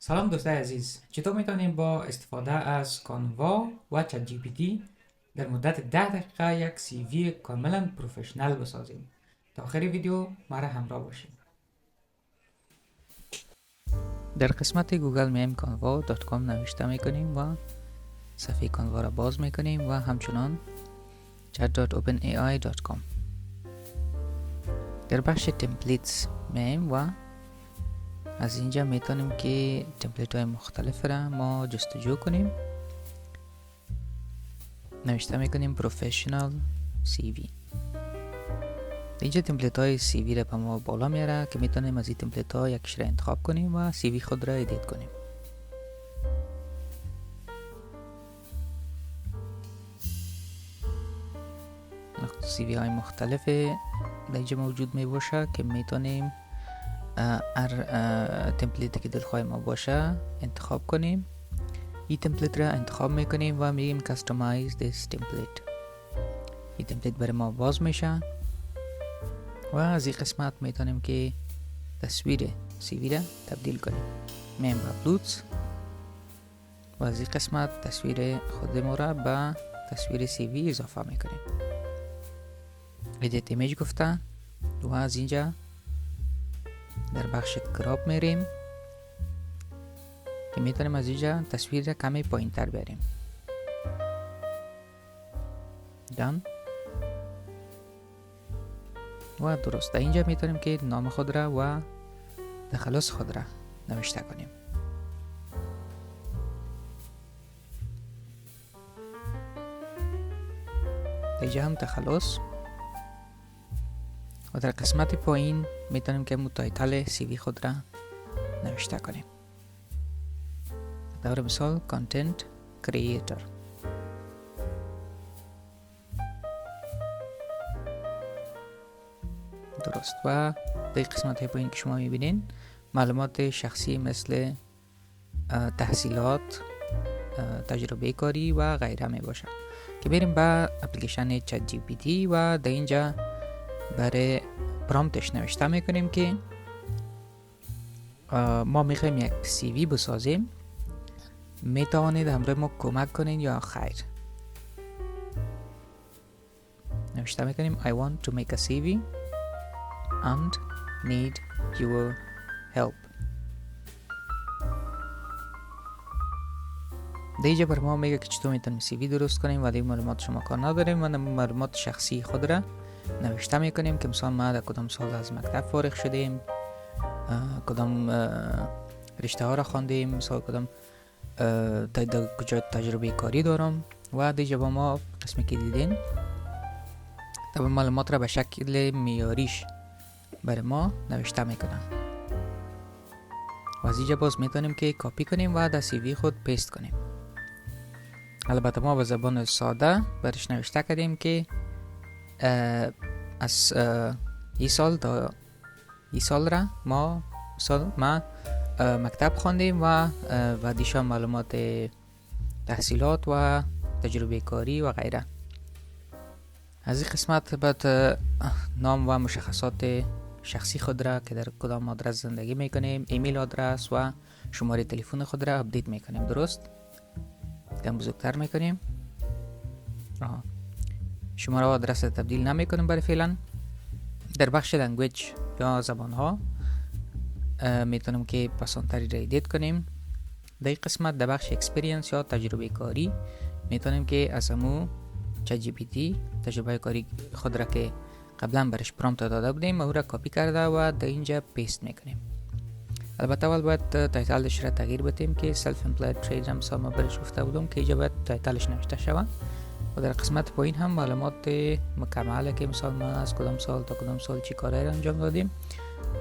سلام دوستای عزیز، چطور میتونیم با استفاده از کانوا و چت جی پی تی در مدت 10 دقیقه یک سی وی کاملا پروفشنال بسازیم؟ تا آخر ویدیو مرا همراه باشید. در قسمت گوگل میم canva.com نوشته میکنیم و صفحه کانوا را باز میکنیم و همچنان chat.openai.com. در بخش تمپلیتس میم و از اینجا میتونیم که تمپلیت های مختلف را ما جستجو کنیم. نوشته میکنیم پروفشنال سی وی. اینجا تمپلیت های سی وی را به ما بالا میاره که میتونیم از این تمپلیت ها یکیش را انتخاب کنیم و سی وی خود را ادیت کنیم. سی وی های مختلف در اینجا موجود می باشه که میتونیم هر تمپلیتی که دلخواه ما باشه انتخاب کنیم. این تمپلیت را انتخاب میکنیم و میگیم customize this template. این تمپلیت برای ما باز میشه و از این قسمت میتونیم که تصویر سی وی را تبدیل کنیم. میم اپلودز و از این قسمت تصویر خود ما را به تصویر سی وی اضافه میکنیم. ادیت ایمیج گفته و از اینجا در بخش کراپ میریم که میتونیم از اینجا تصویر را کمی پایین تر بریم. دان و درست در اینجا میتونیم که نام خود را و تخلص خود را نوشته کنیم. در اینجا هم تخلص و در قسمت پایین میتونیم که تایتل سی وی خود را نوشته کنیم. در مثال کانتنت کریئتور. درست و در قسمت پایین که شما میبینین معلومات شخصی مثل تحصیلات، تجربه کاری و غیره می باشه که بریم به اپلیکیشن چت جی پی تی و در اینجا برای پرامپتش نوشته میکنیم که ما میخوایم یک سی وی بسازیم، میتوانید همراه ما کمک کنین یا خیر. نوشته میکنیم I want to make a CV and need your help. دیگه بر ما میگه که چطور میتونیم سی وی درست کنیم و دیگه معلومات شما کار نداریم و معلومات شخصی خود را نوشته میکنیم که مثلا ما در کدام سال از مکتب فارغ شدیم، کدام رشته ها را خواندیم، مثلا کدام کجا تجربه کاری دارم و دیگه با ما قسمی که دیدین طب معلومات را به شکل میاریش برای ما نوشته میکنن و از اینجا باز میتونیم که کاپی کنیم و در سی وی خود پیست کنیم. البته ما به زبان ساده برش نوشته کردیم که از این سال تا این سال را ما مکتب خواندیم و دیشان معلومات تحصیلات و تجربه کاری و غیره. از این قسمت بعد نام و مشخصات شخصی خود را که در کدام آدرس زندگی میکنیم، ایمیل آدرس و شماره تلفن خود را اپدیت میکنیم. درست کم بزرگتر میکنیم. شماره و آدرس را تبدیل نمیکنیم برای فعلا. در بخش لنگویج یا زبان ها میتونیم که پسندتری را ادیت کنیم. در این قسمت در بخش اکسپریانس یا تجربه کاری میتونیم که از همو چت جی پی تی تجربه کاری خود را که قبلا برش پرامپت داده بودیم او را کپی کرده و در اینجا پیست میکنیم. البته اول باید تایتلش را تغییر بدیم که سلف امپلوید ترید هم ما برش گفته بودم که اینجا باید تایتلش نوشته شود و در قسمت پایین هم معلومات مکمله که مثلا ما از کدام سال تا کدام سال چی کاری را انجام دادیم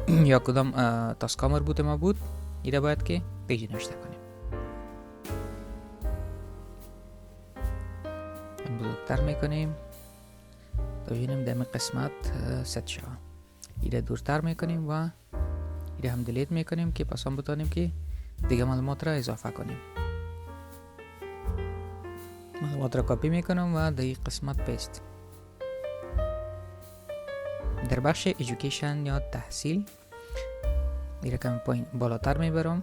یا کدام تاسکا مربوط ما بود این را باید که دیگه نوشته کنیم. بزرگتر میکنیم تا ببینیم در این قسمت ست شود. این را دورتر میکنیم و این را هم دیلیت میکنیم که پس هم بتانیم که دیگه معلومات را اضافه کنیم. معلومات را کپی میکنم و در این قسمت پیست. در بخش ایژوکیشن یا تحصیل این را کمی بالاتر میبرم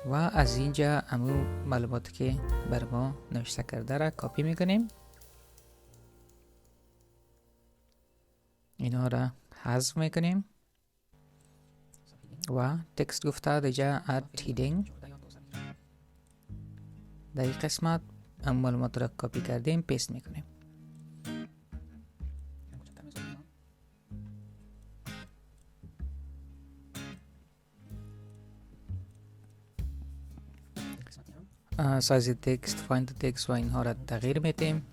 و از اینجا امو معلوماتی که بر ما نوشته کرده را کپی میکنیم، اینا را حذف میکنیم و تکست گفته دیجا اد هیدینگ. در این قسمت امو معلومات را کپی کردیم پیست میکنیم. سایز تکست، فایند تکست و اینها را تغییر میتیم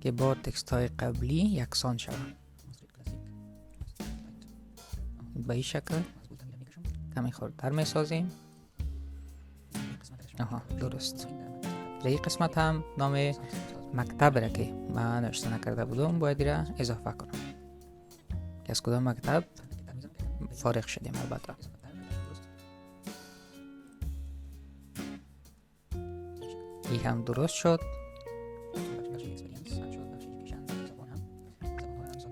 که با تکست های قبلی یکسان شود. به این شکل کمی خردتر میسازیم. درست. در این قسمت هم نام مکتب را که من نوشته نکرده بودم باید را اضافه کنم که از کدام مکتب فارغ شدیم. البته این هم درست شد.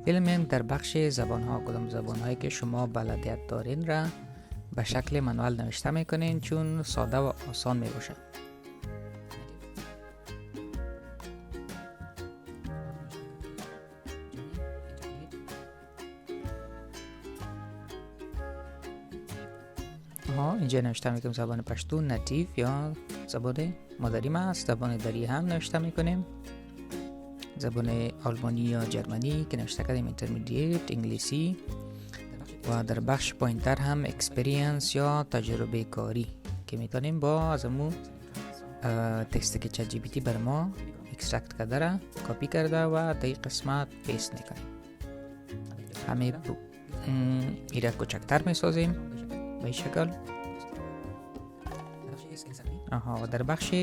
فیلم در بخش زبان ها کدام زبان هایی که شما بلدیت دارین را به شکل منوال نوشته میکنین چون ساده و آسان می باشه. اینجا نوشته میکنیم زبان پشتو نتیو یا زبان مادری ما است. زبان دری هم نوشته میکنیم، زبان آلمانی یا جرمنی که نوشته کردیم اینترمدییت، انگلیسی و در بخش پایینتر هم اکسپریانس یا تجربه کاری که میتونیم با از امون تکستی که چت جی پی تی بر ما اکسترکت کرده را کپی کرده و در این قسمت پیست میکنیم. همه ایره کوچکتر میسازیم به این شکل. و در بخش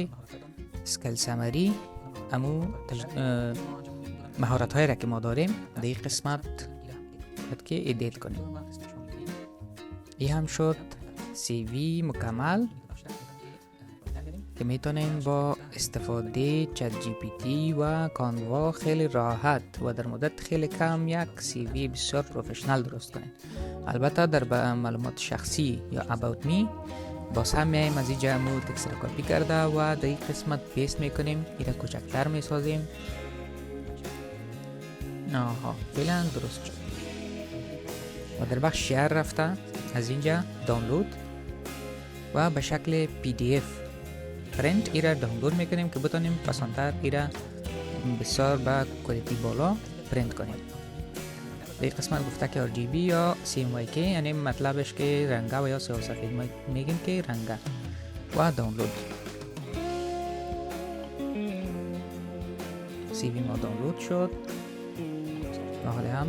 اسکیل سمری امو مهارت های را که ما داریم در این قسمت باید که ادیت کنیم. این هم شد سی وی مکمل که میتونین با استفاده چت جی پی تی و کانوا خیلی راحت و در مدت خیلی کم یک سی وی بسیار پروفشنال درست کنین. البته در معلومات شخصی یا about me باز هم میایم از اینجا امو تکست را کپی کرده و در این قسمت پیست میکنیم، این را کوچکتر میسازیم. فعلا درست شد. و در بخش شیر رفته از اینجا دانلود و به شکل پی دی اف پرینت ای را دانلود میکنیم که بتونیم پسندتر ای را بسیار با کوالیتی بالا پرینت کنیم. در این قسمت گفته که RGB یا CMYK یعنی مطلبش که رنگه و یا سیاه سفید میگیم که رنگه و دانلود. سی وی ما دانلود شد و حالا هم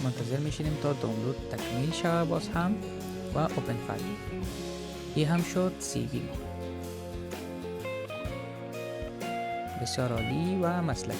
منتظر میشینیم تا دانلود تکمیل شود باز هم و اوپن فایل. این هم شد سی وی ما. بسیار عالی و مسلکی.